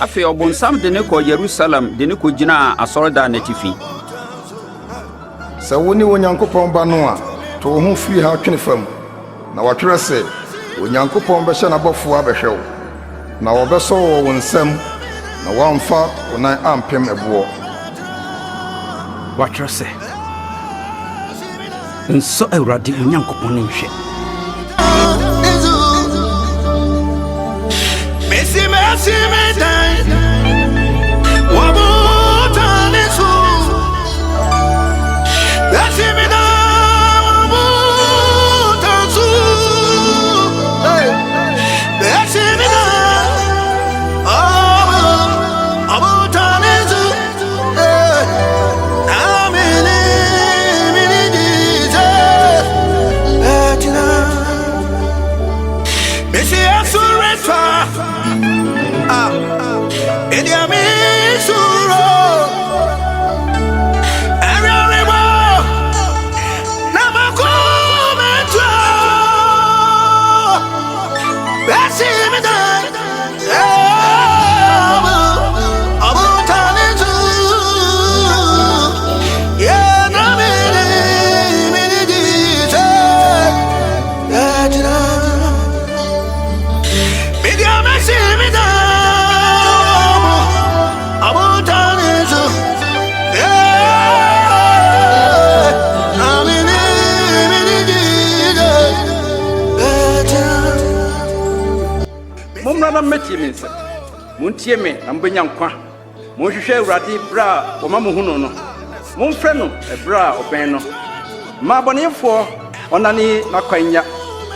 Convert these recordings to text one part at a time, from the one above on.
Afi obonsam de ne ko Jerusalem de ne ko gina asoroda na tifi. Sa woni wonyankopon ba no a to ho fi ha twene fam na watwere se wonyankopon be hye na bofo abehwe wo na wobeso wo wonsam na wamfa onan ampem ebo watwere se nso Awurade wonyankopon ne hwe Metimins, Muntieme, and Benyankwa, Monshe Rati Bra, or Mamuhuno, Monfreno, a bra or beno. Marbonnier for Onani Naquanya,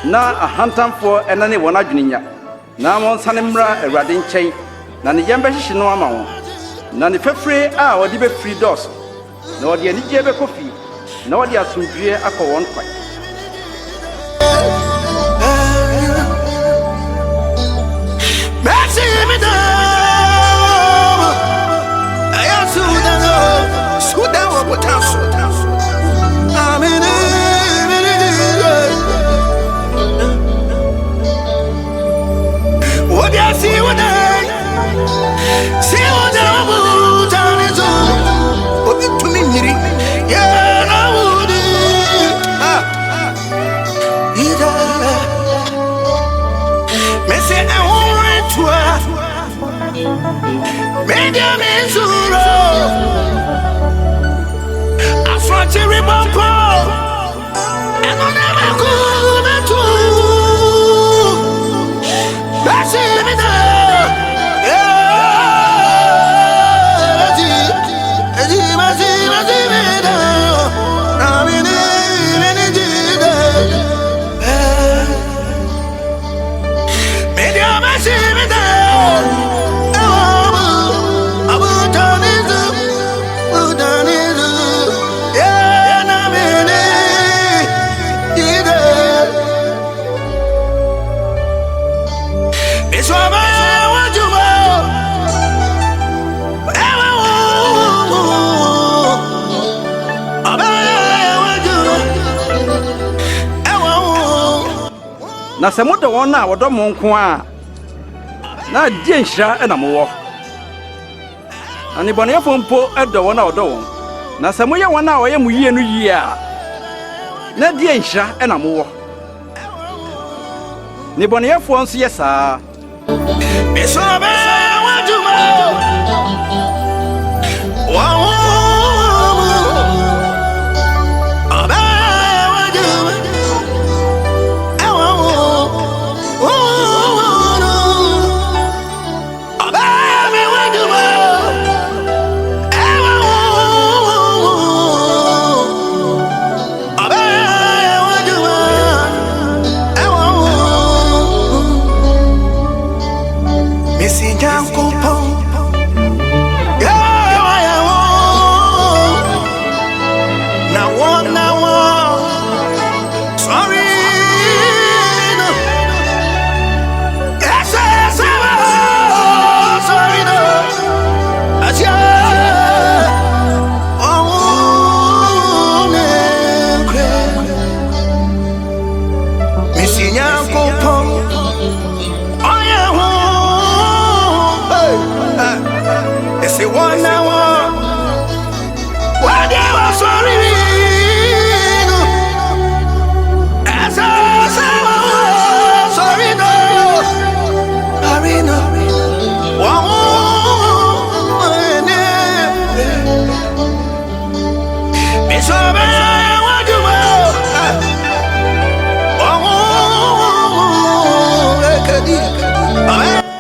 na a hantam for and any one ajunia. Now on Sanembra, a radin chain, Nani Yambashi no amount. Nani Fefre, or the free doors, nor the Nijebe coffee, nor the Asundria Ako one quite. Na se moto won na wodo mo nko a na die nhira na mo wo ani bone fompo edo won na wodo won na se moye won na oye mu yie no yie a na die nhira na mo wo ni bone yefo nso yesa besobe waduma wa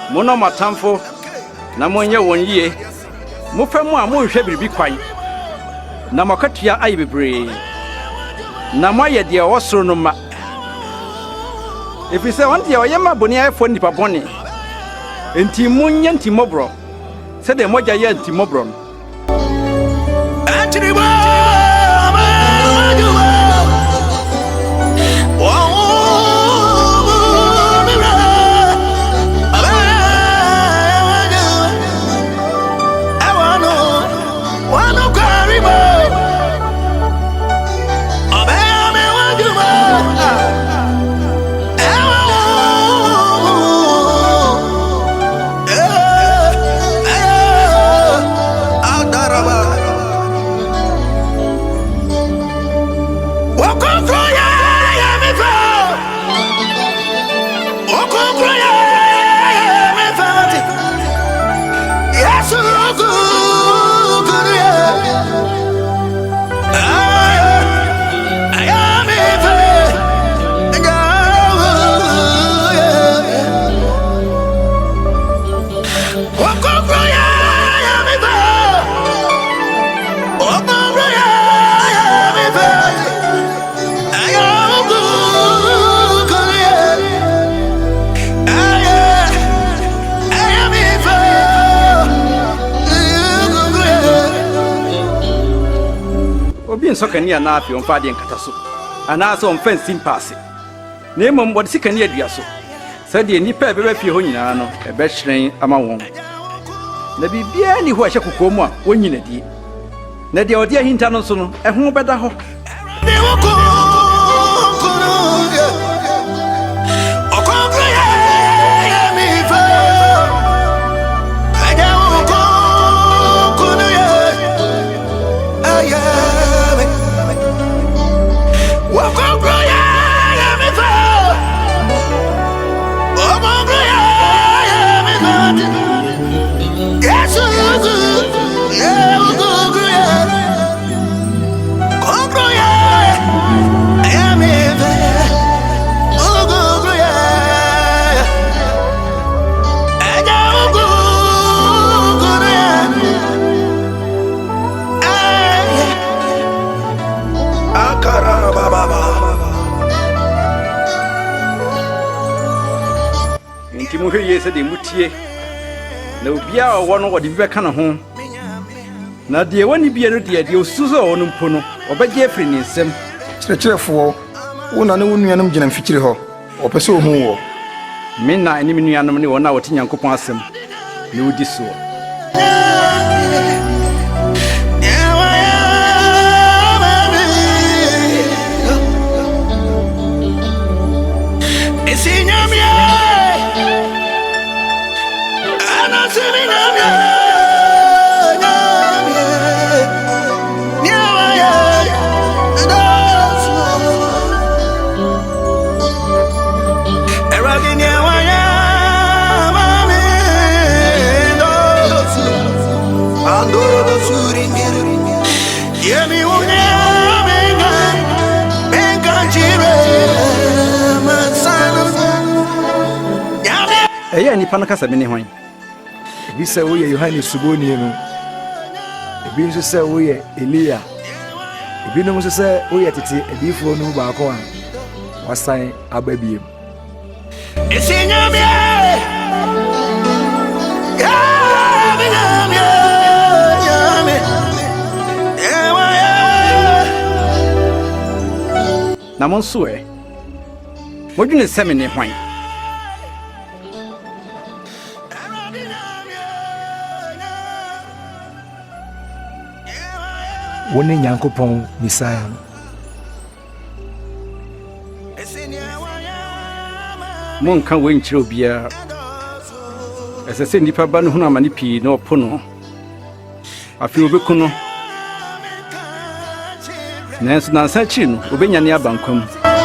Mono matamfo na monye won yie mofa mu a monhwe biribi kwan na makatua ayi bebre na moye de osoro no ma efise on de oyema boni ayefo nipa boni enti munye enti mobro se de moja ye enti mobro no Sokani ana afi on faade nkata so ana so on fancy pass na emom bode sikani adua so sade nipa beba fie ho nyina no ebe hyeren ama won na bibia ni ho ahye kokomu a wonyina die na de odi ahinta no so no eho beda ho Muhwe yese de mutie na obia owo no wode bibeka na ho na de woni bia no de osuzo wo no mpo no obegye afri ni nsem kyerɛkyerɛfoɔ wo na ne wo nuanom gyina mfikiri hɔ opese wo hu wo me na ani me nuanom ne wo na wote Nyankopɔn asɛm ne wodi so Eya nipa no kasa me ne hwan ebi sɛ wo yɛ Yohane Suboni no ebi nso sɛ wo yɛ Elia ebi no nso sɛ wo yɛ tete adiifoɔ no baako a wasan aba biem na mo nso modwene sɛ me ne hwan wo ne Nyankopɔn Messiah no. monka wo nkyerɛ obiara ɛsɛ sɛ nnipa ba no hunu amane pii na ɔpo no afei obɛku no nanso nansa akyiri no obɛnya ne aba nkwa mu